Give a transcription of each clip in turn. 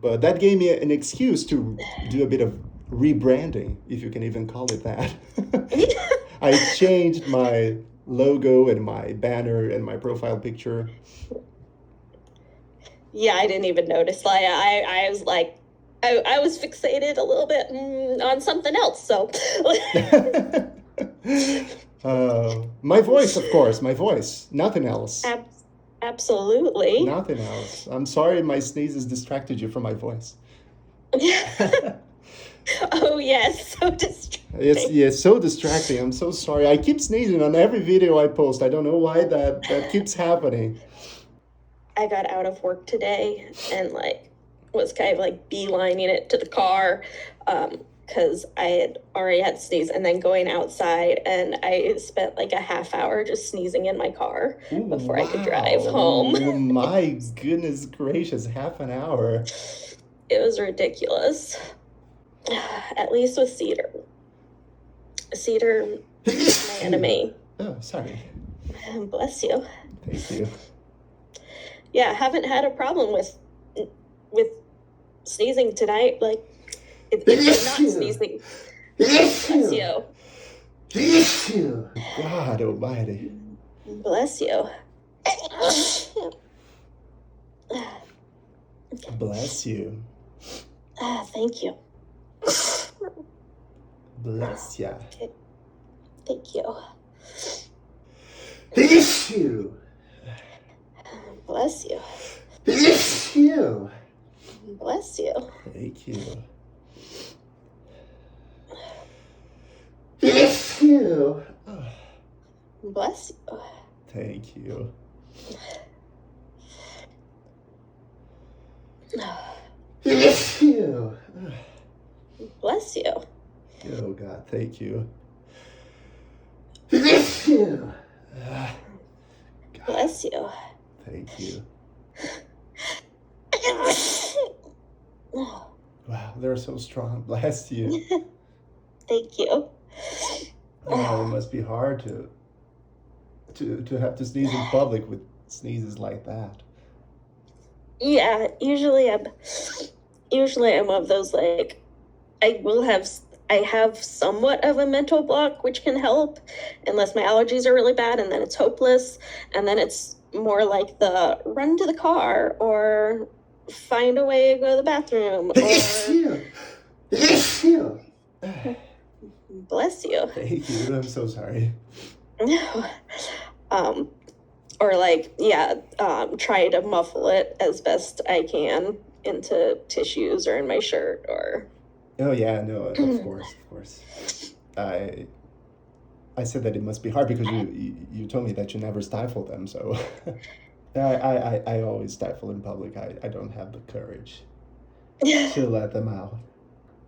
but that gave me an excuse to do a bit of rebranding, if you can even call it that. I changed my logo and my banner and my profile picture. Yeah, I didn't even notice. Like, I was like, I was fixated a little bit on something else. So, My voice, of course, my voice, nothing else. Absolutely. Nothing else. I'm sorry my sneezes distracted you from my voice. Oh, yes, so distracting. Yes, so distracting. I'm so sorry. I keep sneezing on every video I post. I don't know why that keeps happening. I got out of work today and like was kind of like beelining it to the car because I had already had sneeze, and then going outside, and I spent like a half hour just sneezing in my car before I could drive home. Oh my goodness gracious, half an hour. It was ridiculous. At least with Cedar. Cedar is my enemy. Oh, sorry. Bless you. Thank you. Yeah, I haven't had a problem with sneezing tonight. Like, if you're not sneezing, bless you. Bless you. God almighty. Bless you. Bless you. Thank you. Bless ya. Okay. Thank you. Bless you. Bless you. Bless you. Bless you. Thank you. Bless you. Bless you. Thank you. Bless you. Bless you. Oh God, thank you. Bless you. God, Bless you. thank you. Wow, they're so strong. Bless you. Thank you. Oh, it must be hard to have to sneeze in public with sneezes like that. Yeah, usually I'm of those, like, I have somewhat of a mental block, which can help unless my allergies are really bad, and then it's hopeless, and then it's more like the run to the car or find a way to go to the bathroom or Bless you. bless you. Thank you. I'm so sorry. Or like, yeah, try to muffle it as best I can into tissues or in my shirt or. Oh yeah, no, of course. I said that it must be hard because you told me that you never stifle them, so I always stifle in public. I don't have the courage to let them out.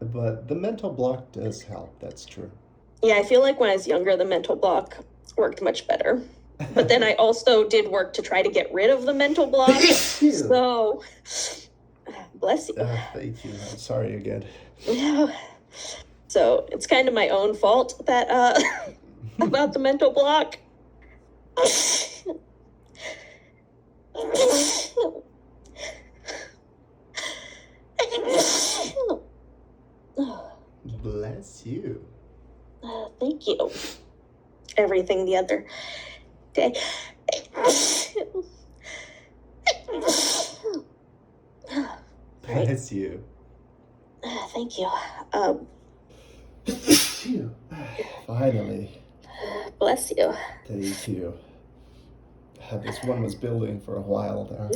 But the mental block does help, that's true. Yeah, I feel like when I was younger, the mental block worked much better. But then I also did work to try to get rid of the mental block. So, bless you. Thank you. I'm sorry again. So it's kind of my own fault that about the mental block. Bless you. Thank you. Everything the other day. Bless you. Thank you. Bless you. Finally. Bless you. Thank you. This one was building for a while there.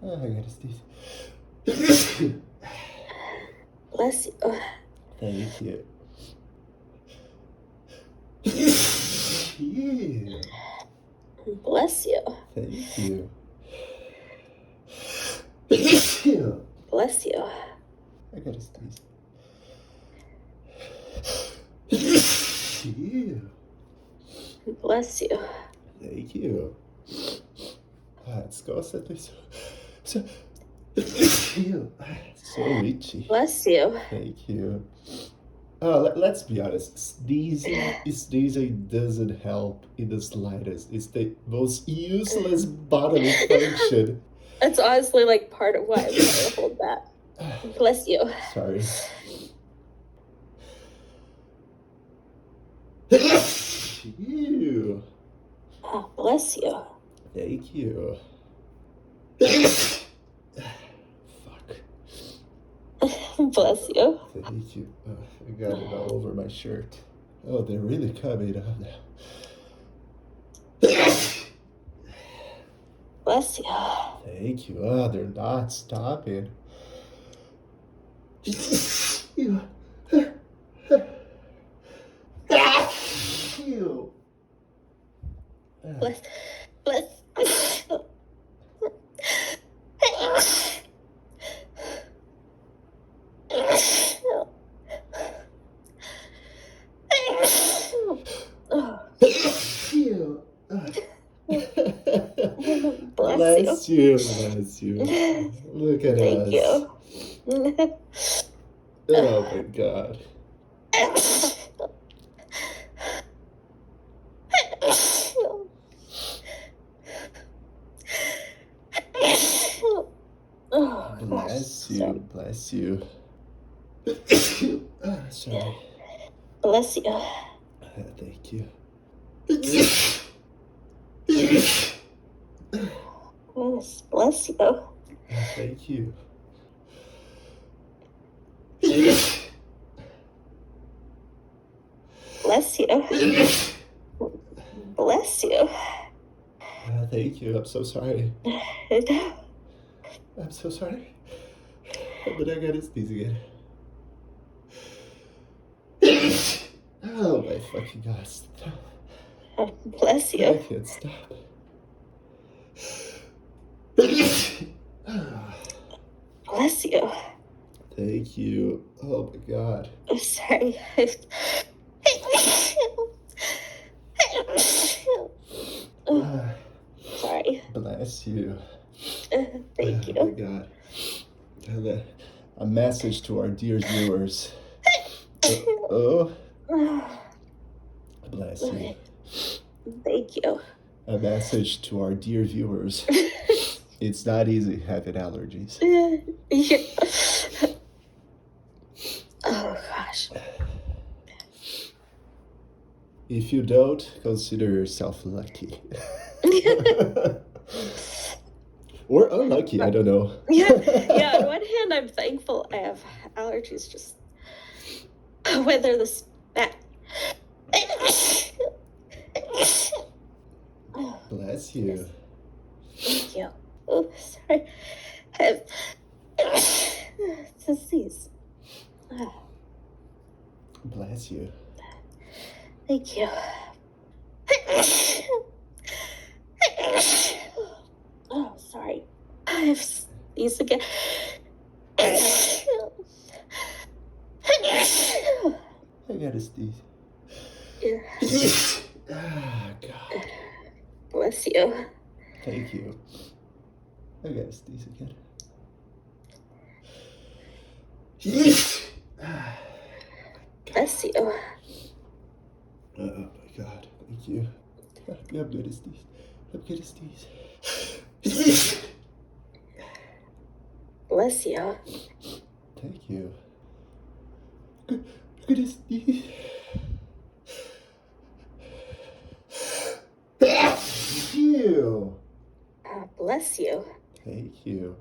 Oh, I gotta sneeze. Bless you. Bless you. Thank you. Bless you. Bless you. Thank you. Bless you. Bless you. I gotta sneeze. Bless you. Bless you. Thank you. Let's go set this. So, bless you. So itchy. Bless you. Thank you. Let's be honest. Sneezing doesn't help in the slightest. It's the most useless bodily function. That's honestly like part of why I'm trying to hold back. Bless you. Sorry. You. Oh, bless you. Thank you. Fuck. Bless you. Thank you. I got it all over my shirt. Oh, they're really coming up now. Bless you. Thank you. Oh, they're not stopping. You. You. Bless. You. Bless you. Bless you. Look at Thank us. you. Oh my god. Oh, Bless you. sorry. Bless you. Sorry. Bless you. Thank you. Yes, bless you. Thank you. Bless you. Bless you. Thank you. I'm so sorry. I'm so sorry. But I gotta sneeze again. Oh my fucking god. Stop. Bless I you. can't stop. Bless you. Thank you. Oh my god. I'm sorry. Sorry. Bless you. Thank Oh my you. god. A message to our dear viewers. Oh. Bless you. Thank you. A message to our dear viewers. It's not easy having allergies. Oh gosh. If you don't, consider yourself lucky. Or unlucky, I don't know. Yeah, on one hand, I'm thankful I have allergies, just whether this bad. Bless you. Thank you. Oh, sorry. I have disease. Bless you. Thank you. Oh, sorry. I have these again. I gotta sneeze. Ah, God. Bless you. Thank you. I gotta sneeze again. Bless you. Oh my god. Thank you. I'm gonna sneeze. I'm gonna sneeze. Bless you. Thank you. I'm gonna sneeze. You. Bless you. Thank you.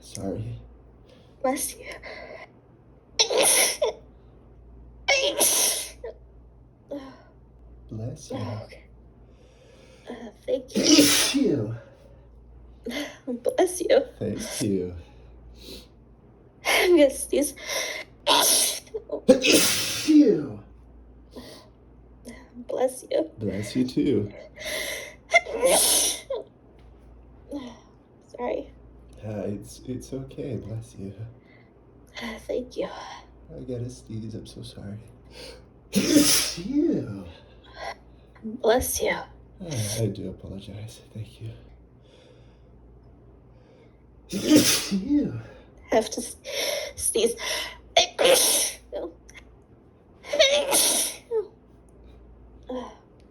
Sorry. Bless you. Bless you. Okay. Thank you. You. Bless you. Thank you. I'm gonna sneeze. You. Bless you. Bless you too. Sorry. It's okay. Bless you. Thank you. I gotta sneeze. I'm so sorry. You. Bless you. I do apologize. Thank you. You. Have to sneeze.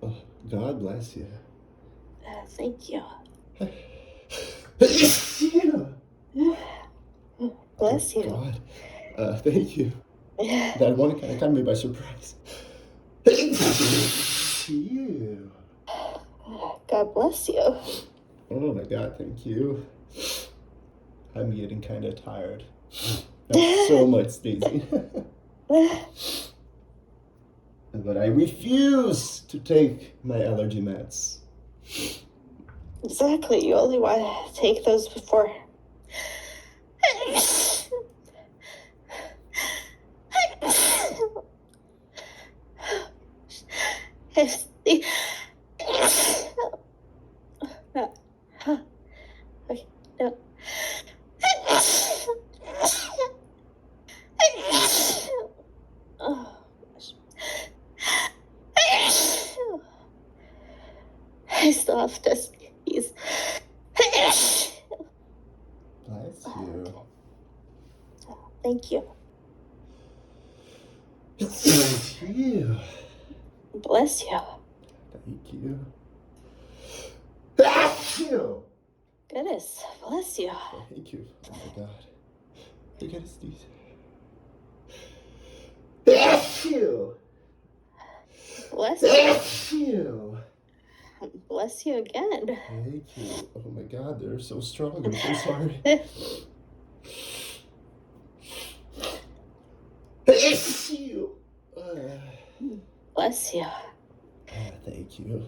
Oh, God bless you. Thank you. Bless you. God. Thank you. That one kind of caught me by surprise. You. God bless you. Oh my God, thank you. I'm getting kind of tired. That's so much sneezing. But I refuse to take my allergy meds. Exactly. You only want to take those before. Okay, no. Oh, gosh. I still have to sneeze. Bless you. Thank you. You. Bless you. Thank you. Thank you. Goodness, bless you. Thank you. Oh my God. I gotta sneeze. Thank you. Bless you. Thank you. Bless you again. Thank you. Oh my God, they're so strong. I'm so sorry. Thank you. Bless you. Thank you.